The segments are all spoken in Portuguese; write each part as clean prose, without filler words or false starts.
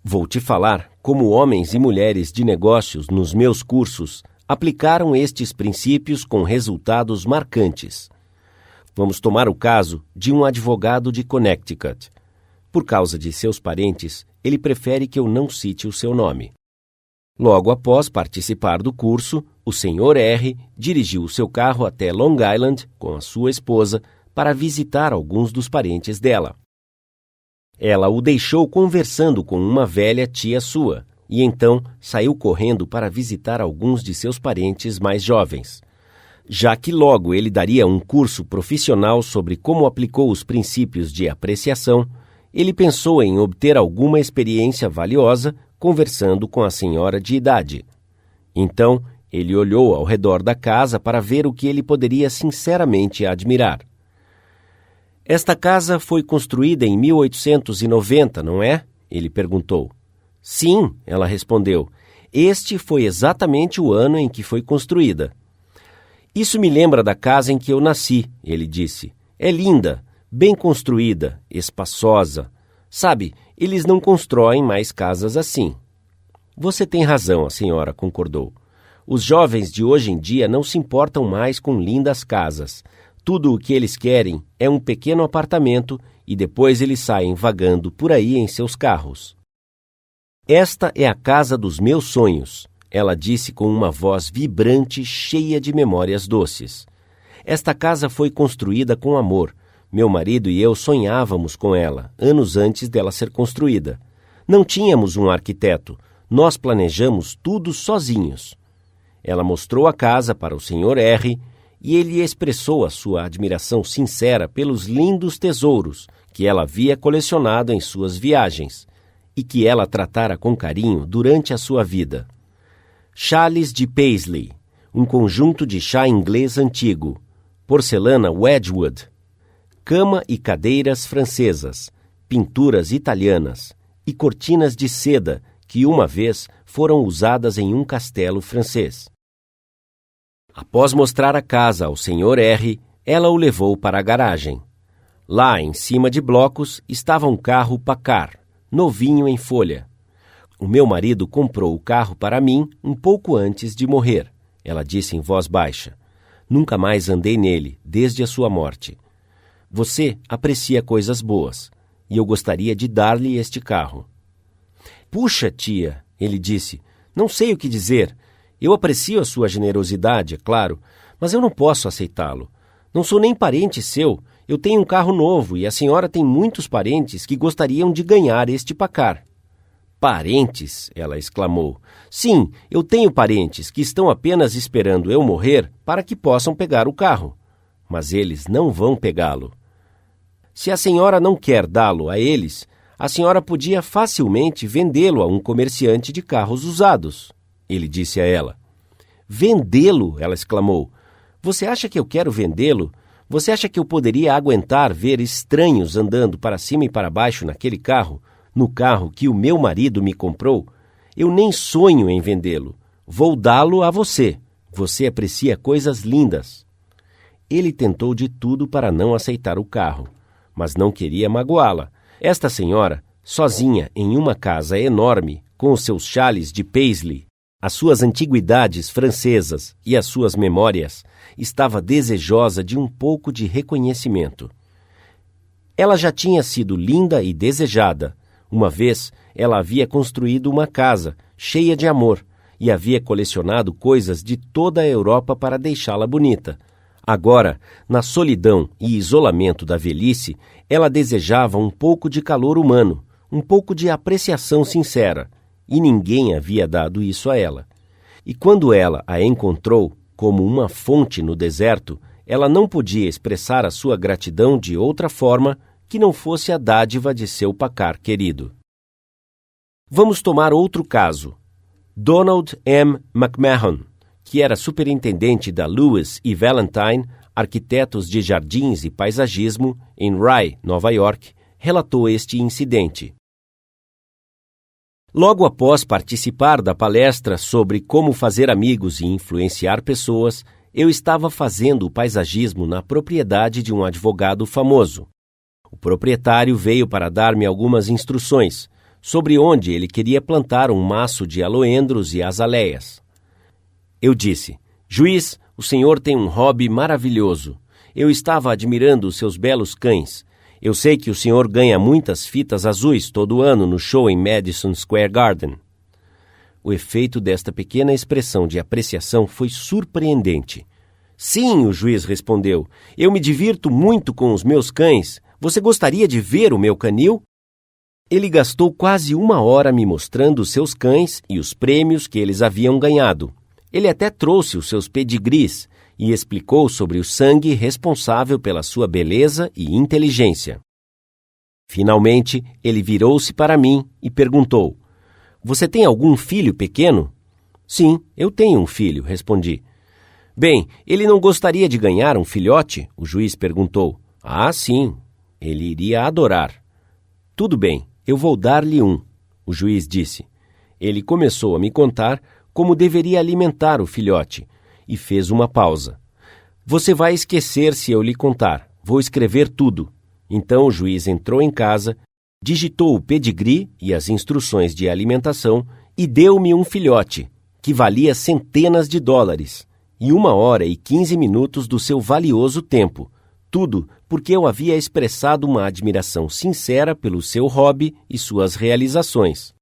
Vou te falar como homens e mulheres de negócios nos meus cursos aplicaram estes princípios com resultados marcantes. Vamos tomar o caso de um advogado de Connecticut. Por causa de seus parentes, ele prefere que eu não cite o seu nome. Logo após participar do curso, o Sr. R. dirigiu o seu carro até Long Island com a sua esposa para visitar alguns dos parentes dela. Ela o deixou conversando com uma velha tia sua e então saiu correndo para visitar alguns de seus parentes mais jovens. Já que logo ele daria um curso profissional sobre como aplicou os princípios de apreciação, ele pensou em obter alguma experiência valiosa conversando com a senhora de idade. Então, ele olhou ao redor da casa para ver o que ele poderia sinceramente admirar. Esta casa foi construída em 1890, não é? Ele perguntou. Sim, ela respondeu. Este foi exatamente o ano em que foi construída. Isso me lembra da casa em que eu nasci, ele disse. É linda, bem construída, espaçosa. Sabe, eles não constroem mais casas assim. Você tem razão, a senhora concordou. Os jovens de hoje em dia não se importam mais com lindas casas. Tudo o que eles querem é um pequeno apartamento e depois eles saem vagando por aí em seus carros. Esta é a casa dos meus sonhos, ela disse com uma voz vibrante, cheia de memórias doces. Esta casa foi construída com amor. Meu marido e eu sonhávamos com ela, anos antes dela ser construída. Não tínhamos um arquiteto, nós planejamos tudo sozinhos. Ela mostrou a casa para o Sr. R., e ele expressou a sua admiração sincera pelos lindos tesouros que ela havia colecionado em suas viagens e que ela tratara com carinho durante a sua vida. Chales de Paisley, um conjunto de chá inglês antigo, porcelana Wedgwood, cama e cadeiras francesas, pinturas italianas e cortinas de seda que uma vez foram usadas em um castelo francês. Após mostrar a casa ao Sr. R., ela o levou para a garagem. Lá, em cima de blocos, estava um carro Packard, novinho em folha. O meu marido comprou o carro para mim um pouco antes de morrer, ela disse em voz baixa. Nunca mais andei nele, desde a sua morte. Você aprecia coisas boas, e eu gostaria de dar-lhe este carro. Puxa, tia, ele disse, não sei o que dizer. Eu aprecio a sua generosidade, é claro, mas eu não posso aceitá-lo. Não sou nem parente seu. Eu tenho um carro novo e a senhora tem muitos parentes que gostariam de ganhar este Packard. Parentes? Ela exclamou. Sim, eu tenho parentes que estão apenas esperando eu morrer para que possam pegar o carro. Mas eles não vão pegá-lo. Se a senhora não quer dá-lo a eles, a senhora podia facilmente vendê-lo a um comerciante de carros usados. Ele disse a ela. Vendê-lo? Ela exclamou. Você acha que eu quero vendê-lo? Você acha que eu poderia aguentar ver estranhos andando para cima e para baixo naquele carro, no carro que o meu marido me comprou? Eu nem sonho em vendê-lo. Vou dá-lo a você. Você aprecia coisas lindas. Ele tentou de tudo para não aceitar o carro, mas não queria magoá-la. Esta senhora, sozinha em uma casa enorme, com os seus chales de Paisley, as suas antiguidades francesas e as suas memórias, estava desejosa de um pouco de reconhecimento. Ela já tinha sido linda e desejada. Uma vez, ela havia construído uma casa cheia de amor e havia colecionado coisas de toda a Europa para deixá-la bonita. Agora, na solidão e isolamento da velhice, ela desejava um pouco de calor humano, um pouco de apreciação sincera. E ninguém havia dado isso a ela. E quando ela a encontrou, como uma fonte no deserto, ela não podia expressar a sua gratidão de outra forma que não fosse a dádiva de seu Packard querido. Vamos tomar outro caso. Donald M. McMahon, que era superintendente da Lewis e Valentine, arquitetos de jardins e paisagismo, em Rye, Nova York, relatou este incidente. Logo após participar da palestra sobre como fazer amigos e influenciar pessoas, eu estava fazendo o paisagismo na propriedade de um advogado famoso. O proprietário veio para dar-me algumas instruções. sobre onde ele queria plantar um maço de aloendros e azaleias. Eu disse: Juiz, o senhor tem um hobby maravilhoso. Eu estava admirando os seus belos cães. Eu sei que o senhor ganha muitas fitas azuis todo ano no show em Madison Square Garden. O efeito desta pequena expressão de apreciação foi surpreendente. Sim, o juiz respondeu. Eu me divirto muito com os meus cães. Você gostaria de ver o meu canil? Ele gastou quase 1 hora me mostrando os seus cães e os prêmios que eles haviam ganhado. Ele até trouxe os seus pedigrees e explicou sobre o sangue responsável pela sua beleza e inteligência. Finalmente, ele virou-se para mim e perguntou: Você tem algum filho pequeno? Sim, eu tenho um filho, respondi. Bem, ele não gostaria de ganhar um filhote? O juiz perguntou. Ah, sim, ele iria adorar. Tudo bem, eu vou dar-lhe um, o juiz disse. Ele começou a me contar como deveria alimentar o filhote e fez uma pausa. Você vai esquecer se eu lhe contar. Vou escrever tudo. Então o juiz entrou em casa, digitou o pedigree e as instruções de alimentação e deu-me um filhote, que valia centenas de dólares, e 1 hora e 15 minutos do seu valioso tempo. Tudo porque eu havia expressado uma admiração sincera pelo seu hobby e suas realizações.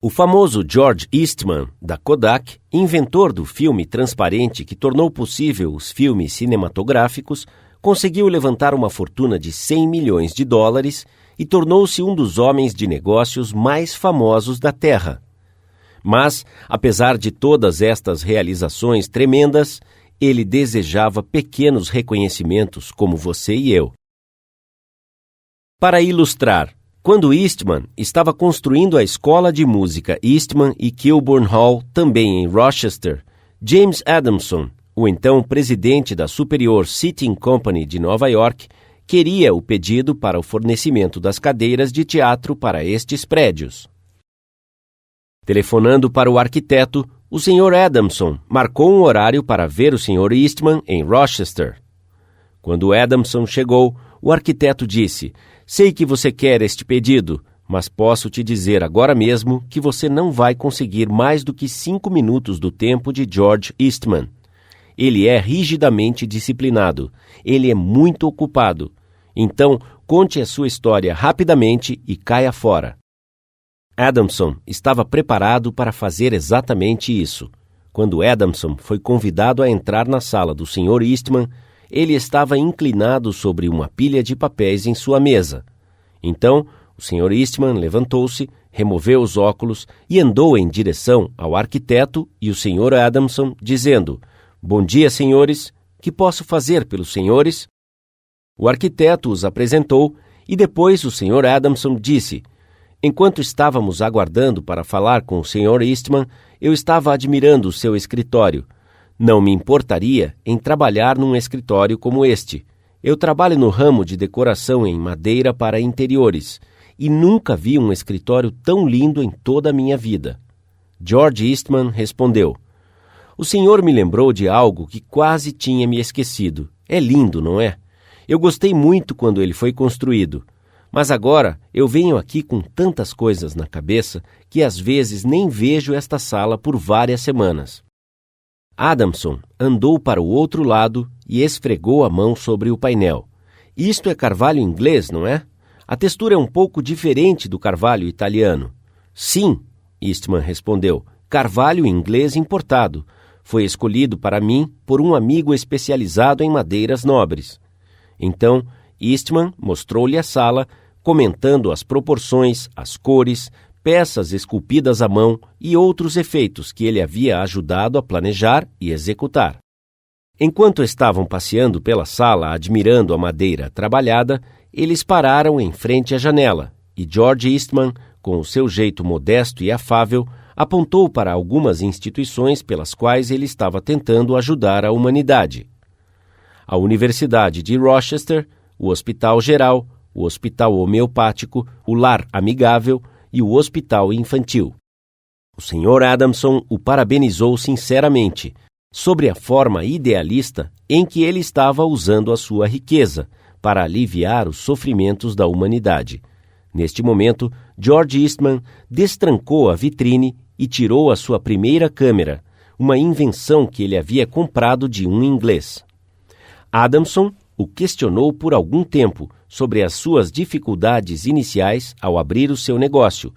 O famoso George Eastman, da Kodak, inventor do filme transparente que tornou possível os filmes cinematográficos, conseguiu levantar uma fortuna de 100 milhões de dólares e tornou-se um dos homens de negócios mais famosos da Terra. Mas, apesar de todas estas realizações tremendas, ele desejava pequenos reconhecimentos como você e eu. Para ilustrar, quando Eastman estava construindo a escola de música Eastman e Kilburn Hall, também em Rochester, James Adamson, o então presidente da Superior Seating Company de Nova York, queria o pedido para o fornecimento das cadeiras de teatro para estes prédios. Telefonando para o arquiteto, o Sr. Adamson marcou um horário para ver o Sr. Eastman em Rochester. Quando Adamson chegou, o arquiteto disse: Sei que você quer este pedido, mas posso te dizer agora mesmo que você não vai conseguir mais do que 5 minutos do tempo de George Eastman. Ele é rigidamente disciplinado. Ele é muito ocupado. Então, conte a sua história rapidamente e caia fora. Adamson estava preparado para fazer exatamente isso. Quando Adamson foi convidado a entrar na sala do Sr. Eastman, ele estava inclinado sobre uma pilha de papéis em sua mesa. Então, o Sr. Eastman levantou-se, removeu os óculos e andou em direção ao arquiteto e o Sr. Adamson, dizendo: Bom dia, senhores. Que posso fazer pelos senhores? O arquiteto os apresentou e depois o Sr. Adamson disse: Enquanto estávamos aguardando para falar com o Sr. Eastman, eu estava admirando o seu escritório. Não me importaria em trabalhar num escritório como este. Eu trabalho no ramo de decoração em madeira para interiores e nunca vi um escritório tão lindo em toda a minha vida. George Eastman respondeu: O senhor me lembrou de algo que quase tinha me esquecido. É lindo, não é? Eu gostei muito quando ele foi construído. Mas agora eu venho aqui com tantas coisas na cabeça que às vezes nem vejo esta sala por várias semanas. Adamson andou para o outro lado e esfregou a mão sobre o painel. Isto é carvalho inglês, não é? A textura é um pouco diferente do carvalho italiano. Sim, Eastman respondeu, carvalho inglês importado. Foi escolhido para mim por um amigo especializado em madeiras nobres. Então, Eastman mostrou-lhe a sala, comentando as proporções, as cores, peças esculpidas à mão e outros efeitos que ele havia ajudado a planejar e executar. Enquanto estavam passeando pela sala admirando a madeira trabalhada, eles pararam em frente à janela e George Eastman, com o seu jeito modesto e afável, apontou para algumas instituições pelas quais ele estava tentando ajudar a humanidade. A Universidade de Rochester, o Hospital Geral, o Hospital Homeopático, o Lar Amigável e o Hospital Infantil. O Sr. Adamson o parabenizou sinceramente sobre a forma idealista em que ele estava usando a sua riqueza para aliviar os sofrimentos da humanidade. Neste momento, George Eastman destrancou a vitrine e tirou a sua primeira câmera, uma invenção que ele havia comprado de um inglês. Adamson o questionou por algum tempo sobre as suas dificuldades iniciais ao abrir o seu negócio,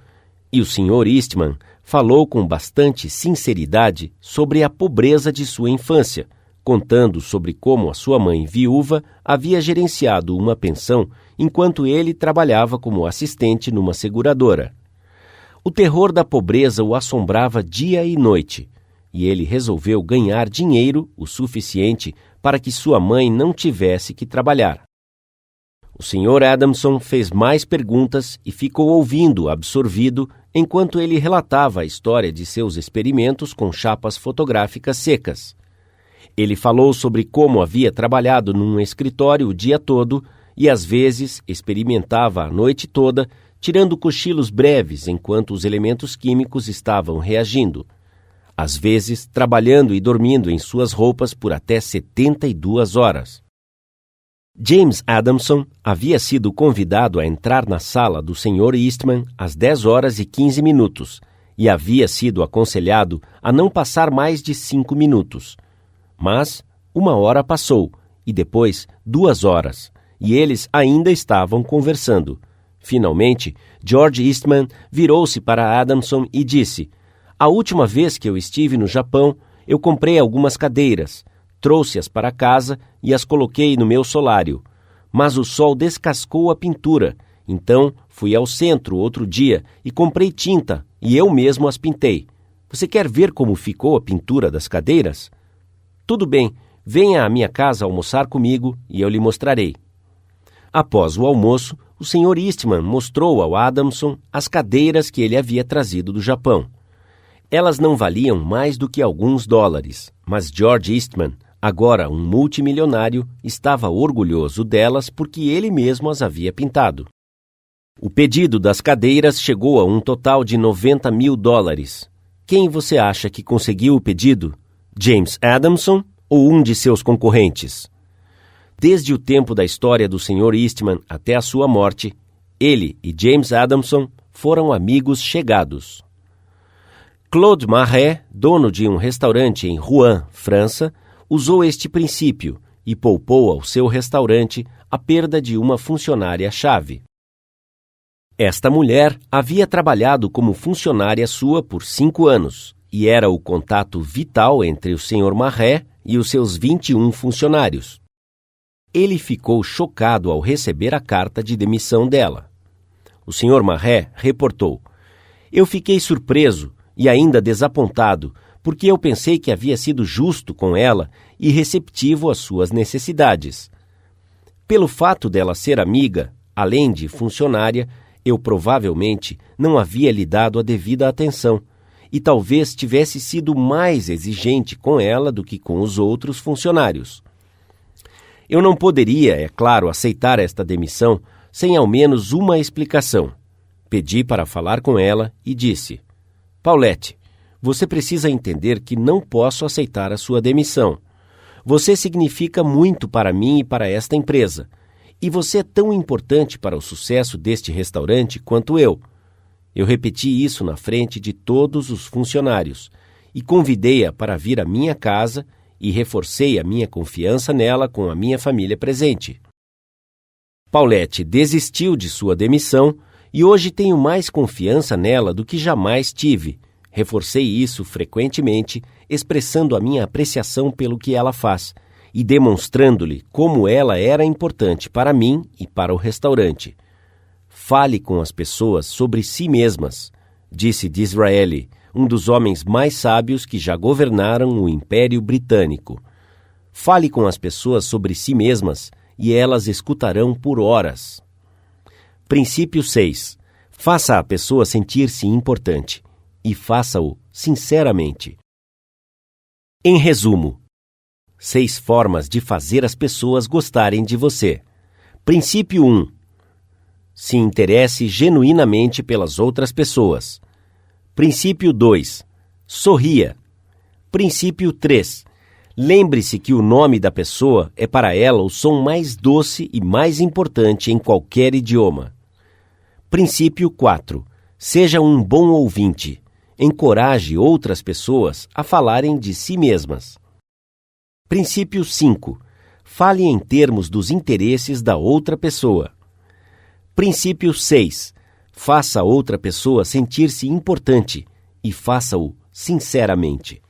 e o Sr. Eastman falou com bastante sinceridade sobre a pobreza de sua infância, contando sobre como a sua mãe viúva havia gerenciado uma pensão enquanto ele trabalhava como assistente numa seguradora. O terror da pobreza o assombrava dia e noite, e ele resolveu ganhar dinheiro o suficiente para que sua mãe não tivesse que trabalhar. O Sr. Adamson fez mais perguntas e ficou ouvindo, absorvido, enquanto ele relatava a história de seus experimentos com chapas fotográficas secas. Ele falou sobre como havia trabalhado num escritório o dia todo e, às vezes, experimentava a noite toda, tirando cochilos breves enquanto os elementos químicos estavam reagindo. Às vezes, trabalhando e dormindo em suas roupas por até 72 horas. James Adamson havia sido convidado a entrar na sala do Sr. Eastman às 10h15 e havia sido aconselhado a não passar mais de 5 minutos. Mas 1 hora passou, e depois 2 horas, e eles ainda estavam conversando. Finalmente, George Eastman virou-se para Adamson e disse: "A última vez que eu estive no Japão, eu comprei algumas cadeiras, trouxe-as para casa e as coloquei no meu solário. Mas o sol descascou a pintura, então fui ao centro outro dia e comprei tinta e eu mesmo as pintei. Você quer ver como ficou a pintura das cadeiras? Tudo bem, venha à minha casa almoçar comigo e eu lhe mostrarei." Após o almoço, o Sr. Eastman mostrou ao Adamson as cadeiras que ele havia trazido do Japão. Elas não valiam mais do que alguns dólares, mas George Eastman, agora um multimilionário, estava orgulhoso delas porque ele mesmo as havia pintado. O pedido das cadeiras chegou a um total de $90 mil. Quem você acha que conseguiu o pedido? James Adamson ou um de seus concorrentes? Desde o tempo da história do Sr. Eastman até a sua morte, ele e James Adamson foram amigos chegados. Claude Marais, dono de um restaurante em Rouen, França, usou este princípio e poupou ao seu restaurante a perda de uma funcionária-chave. Esta mulher havia trabalhado como funcionária sua por 5 anos e era o contato vital entre o Sr. Marais e os seus 21 funcionários. Ele ficou chocado ao receber a carta de demissão dela. O Sr. Marais reportou: "Eu fiquei surpreso e ainda desapontado, porque eu pensei que havia sido justo com ela e receptivo às suas necessidades. Pelo fato dela ser amiga, além de funcionária, eu provavelmente não havia lhe dado a devida atenção, e talvez tivesse sido mais exigente com ela do que com os outros funcionários. Eu não poderia, é claro, aceitar esta demissão sem ao menos uma explicação. Pedi para falar com ela e disse: Paulette, você precisa entender que não posso aceitar a sua demissão. Você significa muito para mim e para esta empresa, e você é tão importante para o sucesso deste restaurante quanto eu. Eu repeti isso na frente de todos os funcionários e convidei-a para vir à minha casa e reforcei a minha confiança nela com a minha família presente. Paulette desistiu de sua demissão e hoje tenho mais confiança nela do que jamais tive. Reforcei isso frequentemente, expressando a minha apreciação pelo que ela faz e demonstrando-lhe como ela era importante para mim e para o restaurante. Fale com as pessoas sobre si mesmas, disse Disraeli, um dos homens mais sábios que já governaram o Império Britânico. Fale com as pessoas sobre si mesmas e elas escutarão por horas. Princípio 6. Faça a pessoa sentir-se importante e faça-o sinceramente. Em resumo, 6 formas de fazer as pessoas gostarem de você. Princípio 1. Se interesse genuinamente pelas outras pessoas. Princípio 2. Sorria. Princípio 3. Lembre-se que o nome da pessoa é para ela o som mais doce e mais importante em qualquer idioma. Princípio 4. Seja um bom ouvinte. Encoraje outras pessoas a falarem de si mesmas. Princípio 5. Fale em termos dos interesses da outra pessoa. Princípio 6. Faça a outra pessoa sentir-se importante e faça-o sinceramente.